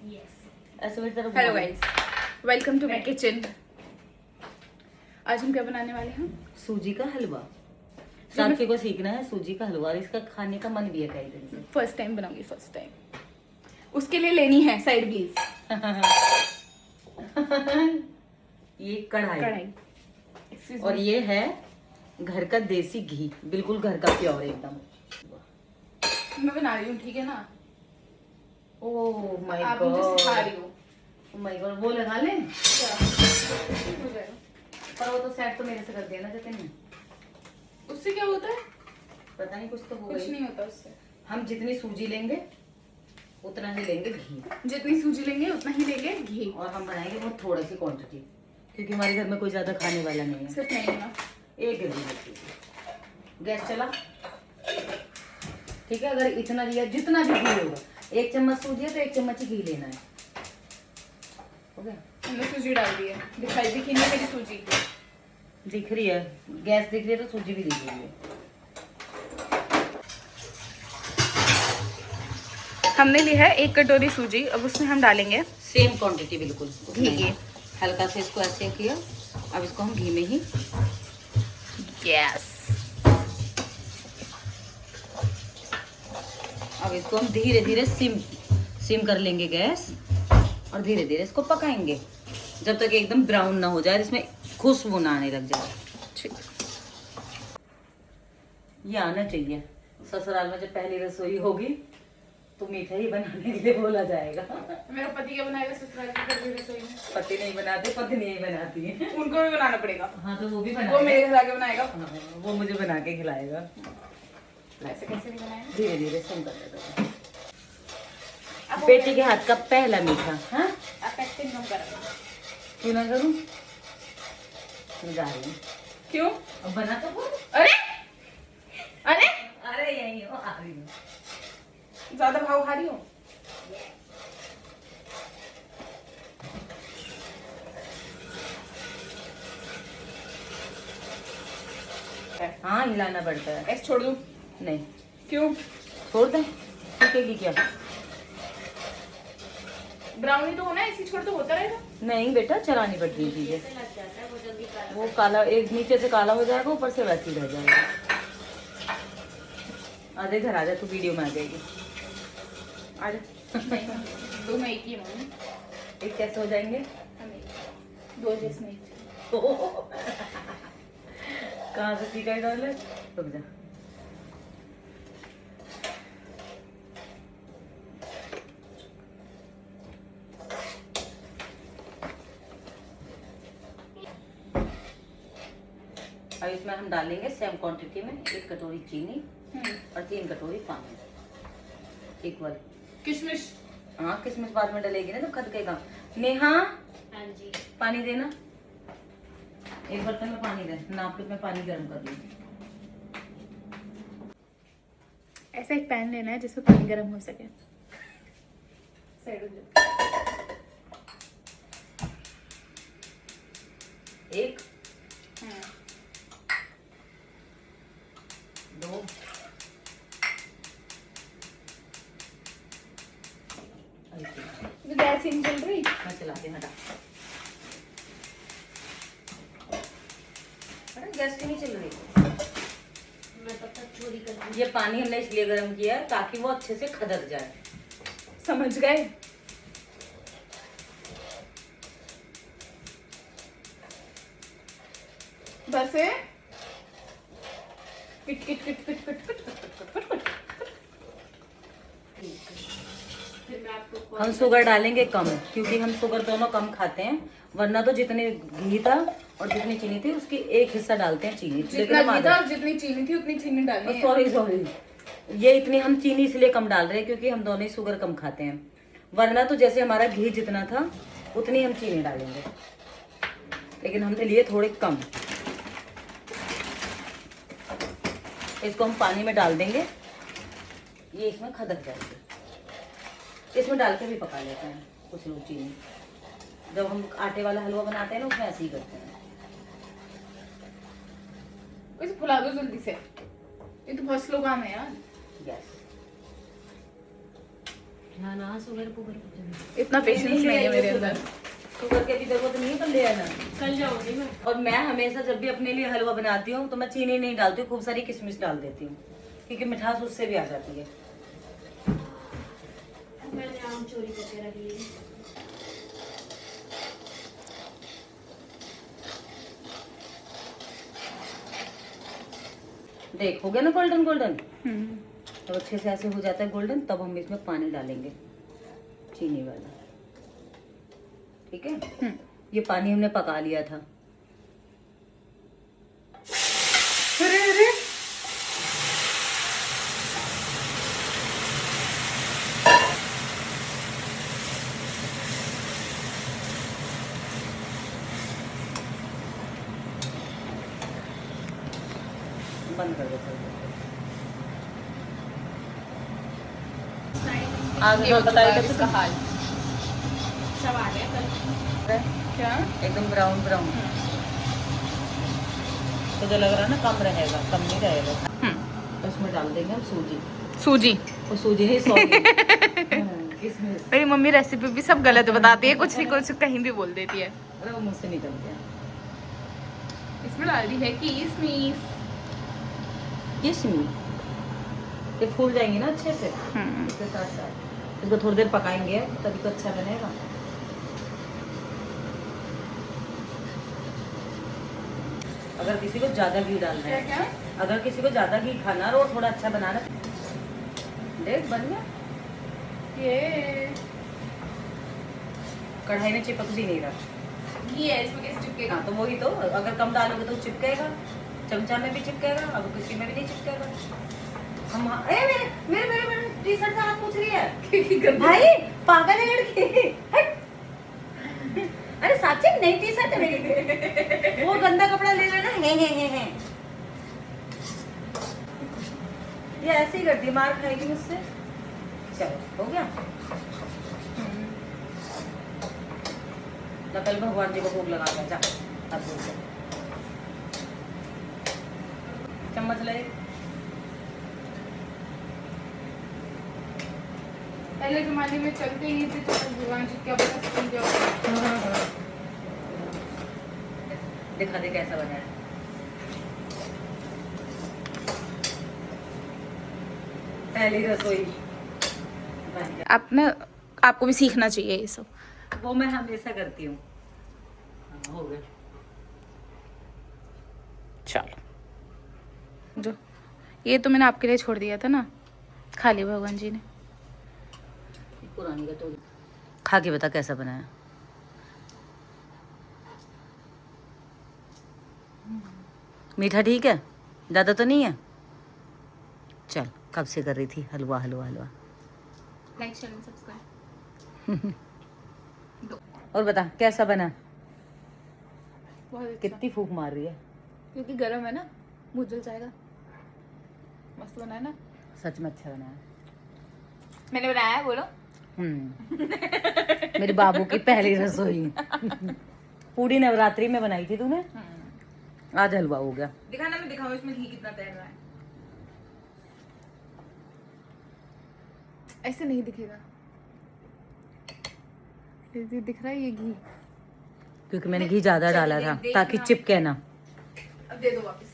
ऐसे मेरी तरफ hello guys, welcome to my kitchen. आज हम क्या बनाने वाले हैं? सूजी का हलवा। साथी को सीखना है सूजी का हलवा और इसका खाने का मन भी है कई दिन से। फर्स्ट टाइम बनाऊंगी, फर्स्ट टाइम। उसके लिए लेनी है साइड ब्लीज। ये कढ़ाई Excuse और me। ये है घर का देसी घी, बिल्कुल घर का प्योर एकदम। मैं बना रही हूँ, ठीक है ना? ओह माय आप मुझे सिखा गॉड, रही हो। Oh my God. वो लगा ले, क्या हो जाएगा? पर वो तो सेट तो मेरे से कर देना जतन नहीं। उससे क्या होता है? पता नहीं, कुछ तो हो कुछ गई। नहीं होता उससे। हम जितनी सूजी लेंगे उतना ही लेंगे घी, जितनी सूजी लेंगे उतना ही लेंगे घी। और हम बनाएंगे बहुत थोड़ी सी क्वांटिटी, क्योंकि हमारे घर में कोई ज्यादा खाने वाला नहीं है। सिर्फ नहीं ना। एक गिरवी रखी, गैस चला, ठीक है। अगर इतना लिया, जितना भी घी होगा, 1 चम्मच सूजी है तो 1 चम्मच ही घी लेना है। हो गया? हमने सूजी डाल दी है, दिखाई दिखी नहीं मेरी सूजी। दिख रही है, गैस दिख रही है तो सूजी भी दिख रही है। हमने ली है 1 कटोरी सूजी। अब उसमें हम डालेंगे सेम क्वांटिटी बिल्कुल घी की। हल्का से इसको ऐसे किया, अब इसको हम घी में ही यस। अब इसको हम धीरे धीरे सिम कर लेंगे गैस, और धीरे धीरे इसको पकाएंगे जब तक एकदम ब्राउन ना हो जाए, इसमें खुशबू ना आने लग जाए। ठीक। ये आना चाहिए। ससुराल में जब पहली रसोई होगी तो मीठा ही बनाने के लिए बोला जाएगा। मेरा पति क्या बनाएगा ससुराल की कभी रसोई में? पति नहीं बनाते, पत्नी ही बनाती है। उनको भी बनाना पड़ेगा। हाँ तो वो भी वो बनाएगा। मेरे घर आके बनाएगा। हाँ, वो मुझे बना के खिलाएगा। ऐसे कैसे नहीं बनाएगा? धीरे धीरे सिम कर देगा। अब बेटी के हाथ का पहला मीठा। हाँ, आप एक्टिंग कम कर। क्यों ना करूँ, मैं जा रही हूँ। क्यों? अब बना तो बोल। अरे अरे अरे यही हो, आ रही हूँ। ज्यादा भाव खा रही हो? हाँ, हिलाना पड़ता है। ऐसे छोड़ दूं? नहीं, क्यों? छोड़ दे, टूटेगी क्या? ब्राउनी तो होना है, इसी छोड़ तो होता रहेगा। नहीं बेटा, चलानी पड़ती है चीजें। वो काला, एक नीचे से काला हो जाएगा, ऊपर से वैसे ही रह जाएगा। आधे घर आ जा, तू वीडियो में आ जाएगी। आ जा। दो में एक ही है मम्मी। एक कैसे हो जाएंगे? हम एक। दो जैसे नहीं। कहाँ से सीखा है डाले? रुक जा। अब इसमें हम डालेंगे सेम क्वांटिटी में 1 कटोरी चीनी और 3 कटोरी पानी इक्वल। किशमिश? हाँ, किसमिस बाद में डलेगी ना तो खदकेगा। नेहा, हाँ जी। पानी देना, एक बर्तन में पानी दे, नाप के मैं पानी गर्म कर दूँ। ऐसा एक पैन लेना है जिसमें पानी गर्म हो सके। साइड हो जाओ। 1 2 तो गैस ही नहीं चल रही। मैं चलाते हटा। अरे गैस क्यों नहीं चल रही? मैं तब तक चोरी कर। ये पानी हमने इसलिए गर्म किया है ताकि वो अच्छे से खदक जाए। समझ गए? बस है। Kit kit kit kit kit kit kit kit kit. फिर मैं आपको हम शुगर डालेंगे कम, क्योंकि हम शुगर दोनों कम खाते हैं। वरना तो जितने घी था और जितनी चीनी थी उसकी 1 हिस्सा डालते हैं चीनी। जितना घी था और जितनी चीनी थी उतनी चीनी डालनी है। सॉरी, ये इतनी हम चीनी इसलिए कम डाल रहे हैं क्योंकि हम दोनों ही शुगर कम खाते हैं। वरना तो जैसे हमारा घी जितना था उतनी हम चीनी डालेंगे, लेकिन हमने लिए थोड़े कम। इसको हम पानी में डाल देंगे, ये इसमें खदक जाएगी। इसमें डाल के भी पका लेते हैं कुछ लोग चीनी। जब हम आटे वाला हलवा बनाते हैं ना उसमें ऐसे ही करते हैं। इसे फुला दो जल्दी से, ये तो बहुत स्लो काम है यार। यस, ना ना सुगर पुगर कुछ नहीं। इतना पेशेंस नहीं है मेरे अंदर। शुगर की भी जरूरत नहीं है, पर ले आना। कल जाऊंगी मैं। और मैं हमेशा जब भी अपने लिए हलवा बनाती हूँ तो मैं चीनी नहीं डालती हूँ, खूब सारी किशमिश डाल देती हूँ, क्योंकि मिठास उससे भी आ जाती है। मैंने आम चोरी करके रख ली। देख, हो गया ना गोल्डन गोल्डन। हम्म। जब अच्छे से ऐसे हो जाता है गोल्डन, तब हम इसमें पानी डालेंगे, चीनी वाला। ठीक है, ये पानी हमने पका लिया था। अरे अरे बंद कर दो। आगे ये हो और चुका बताइए है कैसे इसका हाल। सब आ गया कल। क्या? एकदम ब्राउन ब्राउन। तो जो लग रहा है ना कम रहेगा, कम नहीं रहेगा। तो उसमें डाल देंगे हम सूजी। सूजी। और सूजी नहीं, सॉरी, किशमिश। मेरी मम्मी रेसिपी भी सब गलत बताती है, कुछ भी कुछ कहीं भी बोल देती है। अरे वो मुझसे निकल गया। इसमें डाल दी है किशमिश। किशमिश ये फूल जाएंगे ना अच्छे से, इसके साथ साथ इसको थोड़ी देर पकाएंगे, तभी तो अच्छा बनेगा। अगर किसी को ज्यादा घी डालना है, क्या? अगर किसी को ज्यादा घी खाना है और थोड़ा अच्छा बनाना, देख बन गया। ये कढ़ाई में चिपक भी नहीं रहा। घी है, इसमें कैसे चिपकेगा? हाँ तो वही तो, अगर कम डालोगे तो चिपकेगा, चमचा में भी चिपकेगा, अब किसी में भी नहीं चिपकेगा। हम मेरे मेरे मेरे मेरे टी शर्ट से हाथ पूछ रही है भाई, पागल है लड़की। हट। अरे साक्षी नई टी शर्ट है मेरी, वो गंदा कपड़ा ले लेना। है ये ऐसे ही करती है, मार खाएगी मुझसे। चलो हो गया। कल भगवान जी को भोग लगा कर जा, हाथ धो के। चम्मच ले। पहले जमाने में चलते ही थे तो भगवान जी क्या पता स्कूल जाओ। दिखा दे कैसा बना है। पहली रसोई बन गया। आप ना, आपको भी सीखना चाहिए ये सब। वो मैं हमेशा करती हूँ। हाँ, हो गया। चलो, जो ये तो मैंने आपके लिए छोड़ दिया था ना, खा लिया भगवान जी ने। पुरानी का तो खा के बता कैसा बना है। मीठा ठीक है, ज़्यादा तो नहीं है। चल, कब से कर रही थी halwa halwa halwa. Like share and subscribe. और बता कैसा बना। बहुत अच्छा। कितनी फूक मार रही है। क्योंकि गर्म है ना, मुंह जल जाएगा। मस्त बना है ना? सच में अच्छा बना है। मैंने बनाया है, बोलो। मेरे बाबू की पहली रसोई। पूरी नवरात्रि में बनाई थी तूने, आज हलवा हो गया। दिखाना, मैं दिखाऊं इसमें घी कितना तैर रहा है। ऐसे नहीं दिखेगा, ये दिख रहा है ये घी। क्योंकि मैंने घी ज्यादा डाला था ताकि चिपके ना। अब दे दो वापस।